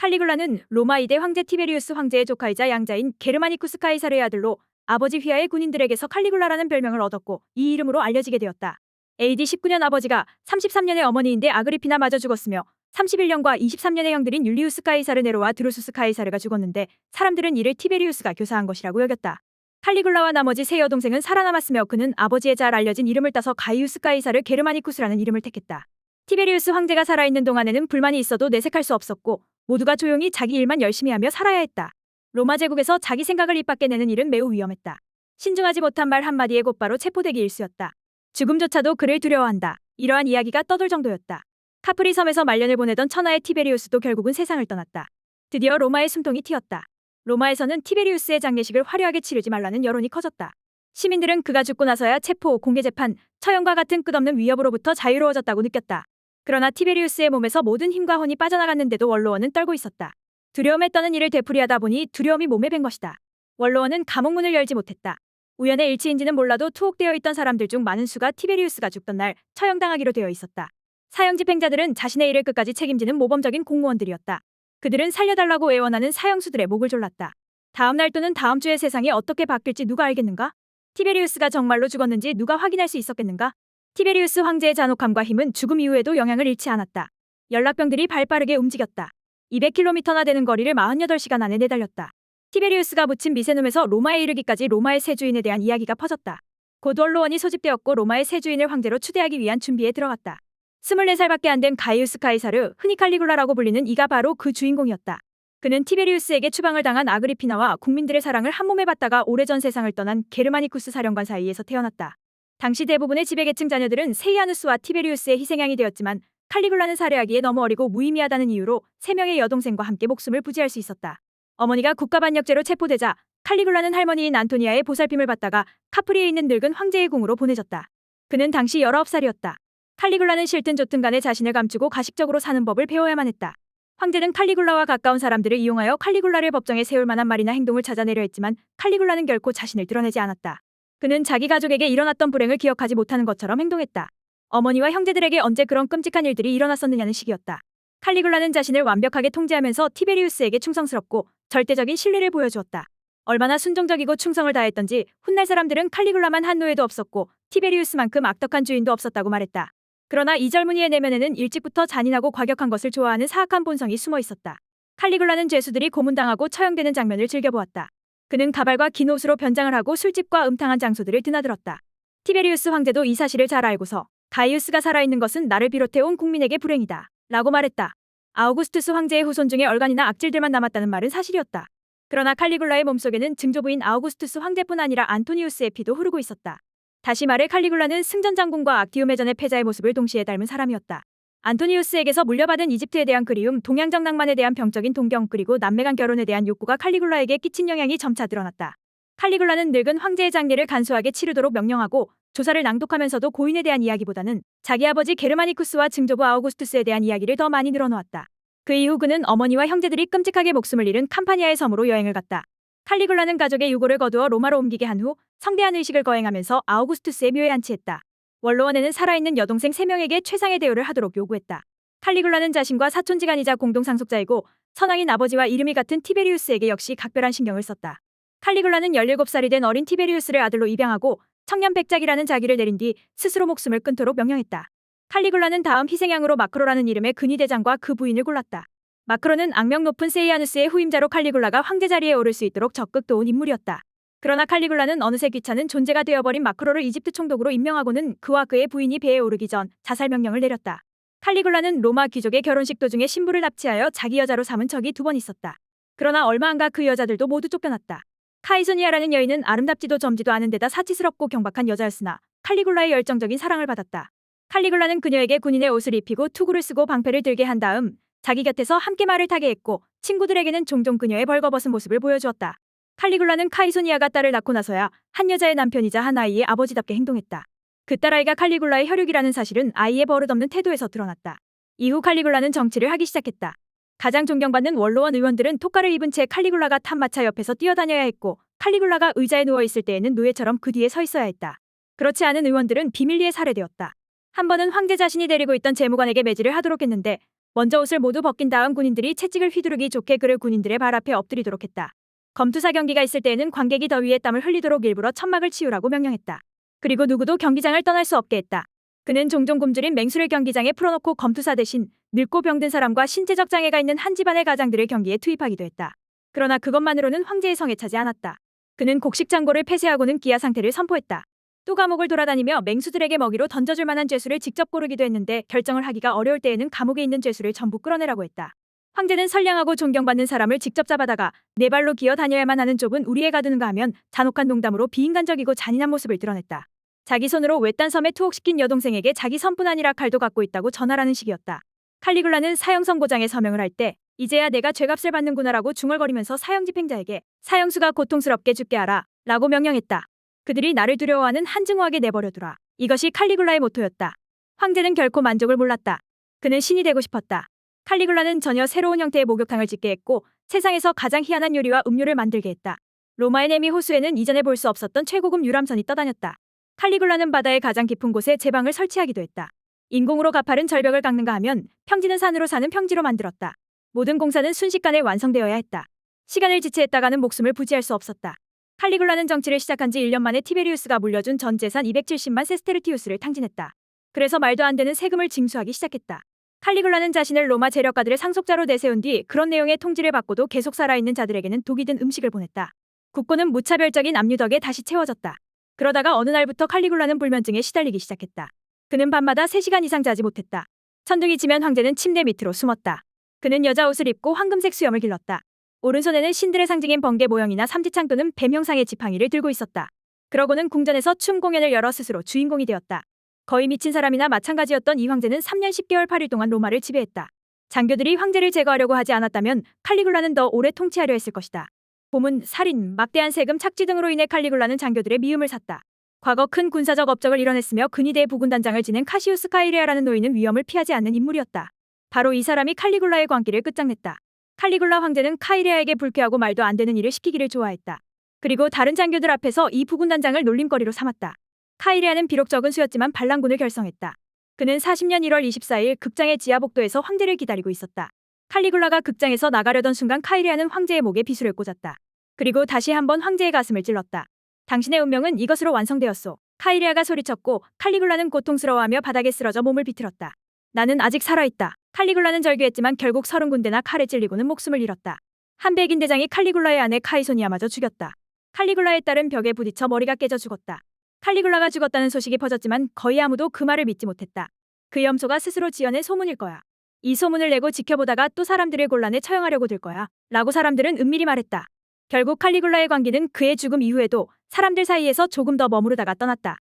칼리굴라는 로마 2대 황제 티베리우스 황제의 조카이자 양자인 게르마니쿠스 카이사르의 아들로 아버지 휘하의 군인들에게서 칼리굴라라는 별명을 얻었고 이 이름으로 알려지게 되었다. AD 19년 아버지가 33년의 어머니인데 아그리피나마저 죽었으며 31년과 23년의 형들인 율리우스 카이사르 네로와 드루수스 카이사르가 죽었는데 사람들은 이를 티베리우스가 교사한 것이라고 여겼다. 칼리굴라와 나머지 세 여동생은 살아남았으며 그는 아버지의 잘 알려진 이름을 따서 가이우스 카이사르 게르마니쿠스라는 이름을 택했다. 티베리우스 황제가 살아있는 동안에는 불만이 있어도 내색할 수 없었고 모두가 조용히 자기 일만 열심히 하며 살아야 했다. 로마 제국에서 자기 생각을 입 밖에 내는 일은 매우 위험했다. 신중하지 못한 말 한마디에 곧바로 체포되기 일쑤였다. 죽음조차도 그를 두려워한다. 이러한 이야기가 떠돌 정도였다. 카프리 섬에서 말년을 보내던 천하의 티베리우스도 결국은 세상을 떠났다. 드디어 로마의 숨통이 틔었다. 로마에서는 티베리우스의 장례식을 화려하게 치르지 말라는 여론이 커졌다. 시민들은 그가 죽고 나서야 체포, 공개재판, 처형과 같은 끝없는 위협으로부터 자유로워졌다고 느꼈다. 그러나 티베리우스의 몸에서 모든 힘과 혼이 빠져나갔는데도 원로원은 떨고 있었다. 두려움에 떠는 일을 되풀이하다 보니 두려움이 몸에 밴 것이다. 원로원은 감옥문을 열지 못했다. 우연의 일치인지는 몰라도 투옥되어 있던 사람들 중 많은 수가 티베리우스가 죽던 날 처형당하기로 되어 있었다. 사형 집행자들은 자신의 일을 끝까지 책임지는 모범적인 공무원들이었다. 그들은 살려달라고 애원하는 사형수들의 목을 졸랐다. 다음 날 또는 다음 주에 세상이 어떻게 바뀔지 누가 알겠는가? 티베리우스가 정말로 죽었는지 누가 확인할 수 있었겠는가? 티베리우스 황제의 잔혹함과 힘은 죽음 이후에도 영향을 잃지 않았다. 연락병들이 발빠르게 움직였다. 200km나 되는 거리를 48시간 안에 내달렸다. 티베리우스가 묻힌 미세눔에서 로마에 이르기까지 로마의 새 주인에 대한 이야기가 퍼졌다. 곧 원로원이 소집되었고 로마의 새 주인을 황제로 추대하기 위한 준비에 들어갔다. 24살밖에 안 된 가이우스 카이사르, 흔히 칼리굴라라고 불리는 이가 바로 그 주인공이었다. 그는 티베리우스에게 추방을 당한 아그리피나와 국민들의 사랑을 한몸에 받다가 오래전 세상을 떠난 게르마니쿠스 사령관 사이에서 태어났다. 당시 대부분의 지배계층 자녀들은 세이아누스와 티베리우스의 희생양이 되었지만 칼리굴라는 살해하기에 너무 어리고 무의미하다는 이유로 3명의 여동생과 함께 목숨을 부지할 수 있었다. 어머니가 국가반역죄로 체포되자 칼리굴라는 할머니인 안토니아의 보살핌을 받다가 카프리에 있는 늙은 황제의 궁으로 보내졌다. 그는 당시 19살이었다. 칼리굴라는 싫든 좋든 간에 자신을 감추고 가식적으로 사는 법을 배워야만 했다. 황제는 칼리굴라와 가까운 사람들을 이용하여 칼리굴라를 법정에 세울 만한 말이나 행동을 찾아내려 했지만 칼리굴라는 결코 자신을 드러내지 않았다. 그는 자기 가족에게 일어났던 불행을 기억하지 못하는 것처럼 행동했다. 어머니와 형제들에게 언제 그런 끔찍한 일들이 일어났었느냐는 식이었다. 칼리굴라는 자신을 완벽하게 통제하면서 티베리우스에게 충성스럽고 절대적인 신뢰를 보여주었다. 얼마나 순종적이고 충성을 다했던지 훗날 사람들은 칼리굴라만 한 노예도 없었고 티베리우스만큼 악덕한 주인도 없었다고 말했다. 그러나 이 젊은이의 내면에는 일찍부터 잔인하고 과격한 것을 좋아하는 사악한 본성이 숨어 있었다. 칼리굴라는 죄수들이 고문당하고 처형되는 장면을 즐겨보았다. 그는 가발과 긴 옷으로 변장을 하고 술집과 음탕한 장소들을 드나들었다. 티베리우스 황제도 이 사실을 잘 알고서 가이우스가 살아있는 것은 나를 비롯해 온 국민에게 불행이다 라고 말했다. 아우구스투스 황제의 후손 중에 얼간이나 악질들만 남았다는 말은 사실이었다. 그러나 칼리굴라의 몸속에는 증조부인 아우구스투스 황제뿐 아니라 안토니우스의 피도 흐르고 있었다. 다시 말해 칼리굴라는 승전장군과 악디움해전의 패자의 모습을 동시에 닮은 사람이었다. 안토니우스에게서 물려받은 이집트에 대한 그리움, 동양적 낭만에 대한 병적인 동경 그리고 남매간 결혼에 대한 욕구가 칼리굴라에게 끼친 영향이 점차 드러났다. 칼리굴라는 늙은 황제의 장례를 간소하게 치르도록 명령하고 조사를 낭독하면서도 고인에 대한 이야기보다는 자기 아버지 게르마니쿠스와 증조부 아우구스투스에 대한 이야기를 더 많이 늘어놓았다. 그 이후 그는 어머니와 형제들이 끔찍하게 목숨을 잃은 캄파니아의 섬으로 여행을 갔다. 칼리굴라는 가족의 유고를 거두어 로마로 옮기게 한 후 성대한 의식을 거행하면서 아우구스투스의 묘에 안치했다. 원로원에는 살아있는 여동생 3명에게 최상의 대우를 하도록 요구했다. 칼리굴라는 자신과 사촌지간이자 공동상속자이고 선왕인 아버지와 이름이 같은 티베리우스에게 역시 각별한 신경을 썼다. 칼리굴라는 17살이 된 어린 티베리우스를 아들로 입양하고 청년 백작이라는 자기를 내린 뒤 스스로 목숨을 끊도록 명령했다. 칼리굴라는 다음 희생양으로 마크로라는 이름의 근위대장과 그 부인을 골랐다. 마크로는 악명 높은 세이아누스의 후임자로 칼리굴라가 황제 자리에 오를 수 있도록 적극 도운 인물이었다. 그러나 칼리굴라는 어느새 귀찮은 존재가 되어버린 마크로를 이집트 총독으로 임명하고는 그와 그의 부인이 배에 오르기 전 자살 명령을 내렸다. 칼리굴라는 로마 귀족의 결혼식 도중에 신부를 납치하여 자기 여자로 삼은 적이 2번 있었다. 그러나 얼마 안 가 그 여자들도 모두 쫓겨났다. 카이소니아라는 여인은 아름답지도 젊지도 않은 데다 사치스럽고 경박한 여자였으나 칼리굴라의 열정적인 사랑을 받았다. 칼리굴라는 그녀에게 군인의 옷을 입히고 투구를 쓰고 방패를 들게 한 다음 자기 곁에서 함께 말을 타게 했고 친구들에게는 종종 그녀의 벌거벗은 모습을 보여주었다. 칼리굴라는 카이소니아가 딸을 낳고 나서야 한 여자의 남편이자 한 아이의 아버지답게 행동했다. 그 딸아이가 칼리굴라의 혈육이라는 사실은 아이의 버릇없는 태도에서 드러났다. 이후 칼리굴라는 정치를 하기 시작했다. 가장 존경받는 원로원 의원들은 토가를 입은 채 칼리굴라가 탄 마차 옆에서 뛰어다녀야 했고 칼리굴라가 의자에 누워있을 때에는 노예처럼 그 뒤에 서 있어야 했다. 그렇지 않은 의원들은 비밀리에 살해되었다. 한 번은 황제 자신이 데리고 있던 재무관에게 매질을 하도록 했는데 먼저 옷을 모두 벗긴 다음 군인들이 채찍을 휘두르기 좋게 그를 군인들의 발 앞에 엎드리도록 했다. 검투사 경기가 있을 때에는 관객이 더위에 땀을 흘리도록 일부러 천막을 치우라고 명령했다. 그리고 누구도 경기장을 떠날 수 없게 했다. 그는 종종 굶주린 맹수를 경기장에 풀어놓고 검투사 대신 늙고 병든 사람과 신체적 장애가 있는 한 집안의 가장들을 경기에 투입하기도 했다. 그러나 그것만으로는 황제의 성에 차지 않았다. 그는 곡식 창고를 폐쇄하고는 기아 상태를 선포했다. 또 감옥을 돌아다니며 맹수들에게 먹이로 던져줄 만한 죄수를 직접 고르기도 했는데 결정을 하기가 어려울 때에는 감옥에 있는 죄수를 전부 끌어내라고 했다. 황제는 선량하고 존경받는 사람을 직접 잡아다가 네 발로 기어 다녀야만 하는 좁은 우리에 가두는가 하면 잔혹한 농담으로 비인간적이고 잔인한 모습을 드러냈다. 자기 손으로 외딴 섬에 투옥시킨 여동생에게 자기 선뿐 아니라 칼도 갖고 있다고 전하라는 식이었다. 칼리굴라는 사형 선고장에 서명을 할 때 이제야 내가 죄값을 받는구나라고 중얼거리면서 사형 집행자에게 사형수가 고통스럽게 죽게 하라 라고 명령했다. 그들이 나를 두려워하는 한증오하게 내버려두라. 이것이 칼리굴라의 모토였다. 황제는 결코 만족을 몰랐다. 그는 신이 되고 싶었다. 칼리굴라는 전혀 새로운 형태의 목욕탕을 짓게 했고 세상에서 가장 희한한 요리와 음료를 만들게 했다. 로마의 네미 호수에는 이전에 볼 수 없었던 최고급 유람선이 떠다녔다. 칼리굴라는 바다의 가장 깊은 곳에 제방을 설치하기도 했다. 인공으로 가파른 절벽을 깎는가 하면 평지는 산으로 사는 평지로 만들었다. 모든 공사는 순식간에 완성되어야 했다. 시간을 지체했다가는 목숨을 부지할 수 없었다. 칼리굴라는 정치를 시작한 지 1년 만에 티베리우스가 물려준 전 재산 270만 세스테르티우스를 탕진했다. 그래서 말도 안 되는 세금을 징수하기 시작했다. 칼리굴라는 자신을 로마 재력가들의 상속자로 내세운 뒤 그런 내용의 통지를 받고도 계속 살아있는 자들에게는 독이 든 음식을 보냈다. 국고는 무차별적인 압류 덕에 다시 채워졌다. 그러다가 어느 날부터 칼리굴라는 불면증에 시달리기 시작했다. 그는 밤마다 3시간 이상 자지 못했다. 천둥이 치면 황제는 침대 밑으로 숨었다. 그는 여자 옷을 입고 황금색 수염을 길렀다. 오른손에는 신들의 상징인 번개 모형이나 삼지창 또는 뱀 형상의 지팡이를 들고 있었다. 그러고는 궁전에서 춤 공연을 열어 스스로 주인공이 되었다. 거의 미친 사람이나 마찬가지였던 이 황제는 3년 10개월 8일 동안 로마를 지배했다. 장교들이 황제를 제거하려고 하지 않았다면 칼리굴라는 더 오래 통치하려 했을 것이다. 고문, 살인, 막대한 세금 착취 등으로 인해 칼리굴라는 장교들의 미움을 샀다. 과거 큰 군사적 업적을 이뤄냈으며 근위대 부군단장을 지낸 카시우스 카이레아라는 노인은 위험을 피하지 않는 인물이었다. 바로 이 사람이 칼리굴라의 광기를 끝장냈다. 칼리굴라 황제는 카이레아에게 불쾌하고 말도 안 되는 일을 시키기를 좋아했다. 그리고 다른 장교들 앞에서 이 부군단장을 놀림거리로 삼았다. 카이레아는 비록 적은 수였지만 반란군을 결성했다. 그는 40년 1월 24일 극장의 지하 복도에서 황제를 기다리고 있었다. 칼리굴라가 극장에서 나가려던 순간 카이레아는 황제의 목에 비수를 꽂았다. 그리고 다시 한번 황제의 가슴을 찔렀다. 당신의 운명은 이것으로 완성되었소. 카이레아가 소리쳤고 칼리굴라는 고통스러워하며 바닥에 쓰러져 몸을 비틀었다. 나는 아직 살아있다. 칼리굴라는 절규했지만 결국 30군데나 칼에 찔리고는 목숨을 잃었다. 한 백인 대장이 칼리굴라의 아내 카이소니아마저 죽였다. 칼리굴라의 딸은 벽에 부딪혀 머리가 깨져 죽었다. 칼리굴라가 죽었다는 소식이 퍼졌지만 거의 아무도 그 말을 믿지 못했다. 그 염소가 스스로 지어낸 소문일 거야. 이 소문을 내고 지켜보다가 또 사람들을 곤란에 처형하려고 들 거야. 라고 사람들은 은밀히 말했다. 결국 칼리굴라의 광기는 그의 죽음 이후에도 사람들 사이에서 조금 더 머무르다가 떠났다.